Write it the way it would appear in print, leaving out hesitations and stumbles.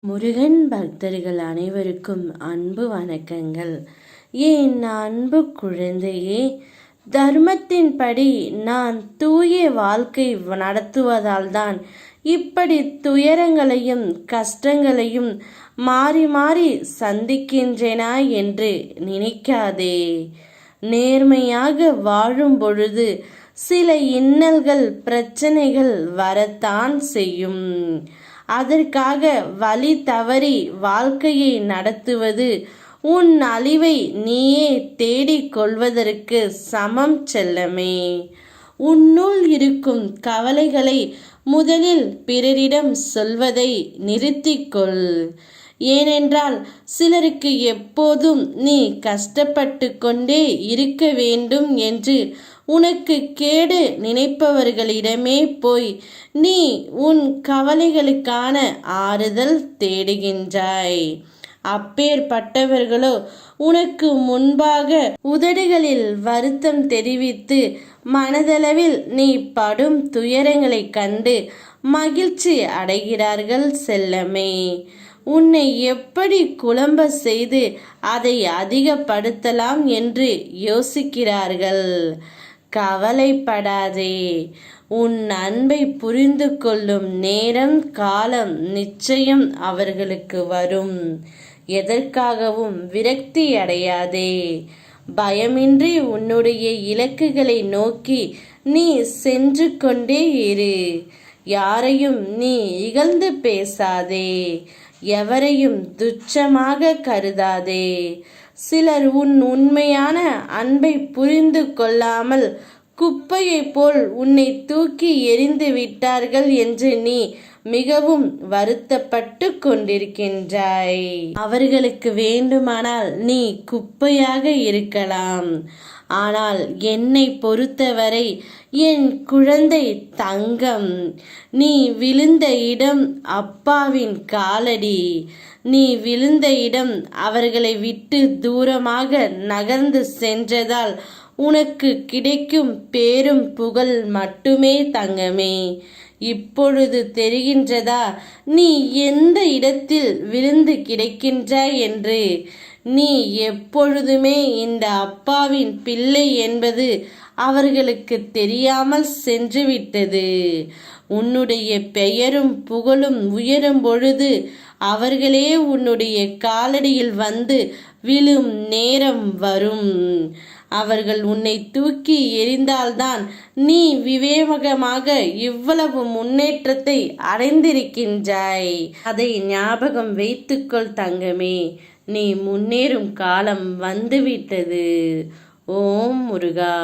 முருகன் பக்தர்கள் அனைவருக்கும் அன்பு வணக்கங்கள். என் அன்பு குழந்தையே, தர்மத்தின்படி நான் தூய வாழ்க்கை நடத்துவதால் தான் இப்படி துயரங்களையும் கஷ்டங்களையும் மாறி மாறி சந்திக்கின்றேனா என்று நினைக்காதே. நேர்மையாக வாழும் பொழுது சில இன்னல்கள் பிரச்சனைகள் வரத்தான் செய்யும். அதற்காக வழி தவறி வாழ்க்கையை நடத்துவது உன் அழிவை நீயே தேடிக் கொள்வதற்கு சமம் செல்லமே. உன்னுள் இருக்கும் கவலைகளை முதலில் பிறரிடம் சொல்வதை நிறுத்திக்கொள். ஏனென்றால் சிலருக்கு எப்போதும் நீ கஷ்டப்பட்டு கொண்டே இருக்க வேண்டும் என்று உனக்கு கேடு நினைப்பவர்களிடமே போய் நீ உன் கவலைகளுக்கான ஆறுதல் தேடுகின்றாய். அப்பேற்பட்டவர்களோ உனக்கு முன்பாக உதடுகளில் வருத்தம் தெரிவித்து மனதளவில் நீ படும் துயரங்களை கண்டு மகிழ்ச்சி அடைகிறார்கள் செல்லமே. உன்னை எப்படி குழம்ப செய்து அதை அதிகப்படுத்தலாம் என்று யோசிக்கிறார்கள். கவலைப்படாதே. உன் அன்பை புரிந்து கொள்ளும் நேரம் காலம் நிச்சயம் அவர்களுக்கு வரும். எதற்காகவும் விரக்தி அடையாதே. பயமின்றி உன்னுடைய இலக்குகளை நோக்கி நீ சென்று கொண்டே இரு. யாரையும் நீ இகழ்ந்து பேசாதே. எவரையும் துச்சமாக கருதாதே. சிலர் உன் உண்மையான அன்பை புரிந்து கொள்ளாமல் குப்பையை போல் உன்னை தூக்கி எறிந்து விட்டார்கள் என்று நீ மிகவும் வருத்தப்பட்டு கொண்டிருக்கின்றாய். அவர்களுக்கு வேண்டுமானால் நீ குப்பையாக இருக்கலாம். ஆனால் என்னை பொறுத்தவரை என் குழந்தை தங்கம், நீ விழுந்த இடம் அப்பாவின் காலடி. நீ விழுந்த இடம் அவர்களை விட்டு தூரமாக நகர்ந்து சென்றதால் உனக்கு கிடைக்கும் பேரும் புகழ் மட்டுமே தங்கமே. இப்பொழுது தெரிகின்றதா நீ எந்த இடத்தில் விழுந்து கிடக்கின்றாய் என்று? நீ எப்பொழுதுமே இந்த அப்பாவின் பிள்ளை என்பது அவர்களுக்கு தெரியாமல் சென்றுவிட்டது. உன்னுடைய பெயரும் புகழும் உயரும் பொழுது அவர்களே உன்னுடைய காலடியில் வந்து விழும் நேரம் வரும். அவர்கள் உன்னை தூக்கி எறிந்தால்தான் நீ விவேகமாக இவ்வளவு முன்னேற்றத்தை அடைந்திருக்கின்றாய். அதை ஞாபகம் வைத்துக்கொள் தங்கமே. நீ முன்னேறும் காலம் வந்துவிட்டது. ஓம் முருகா.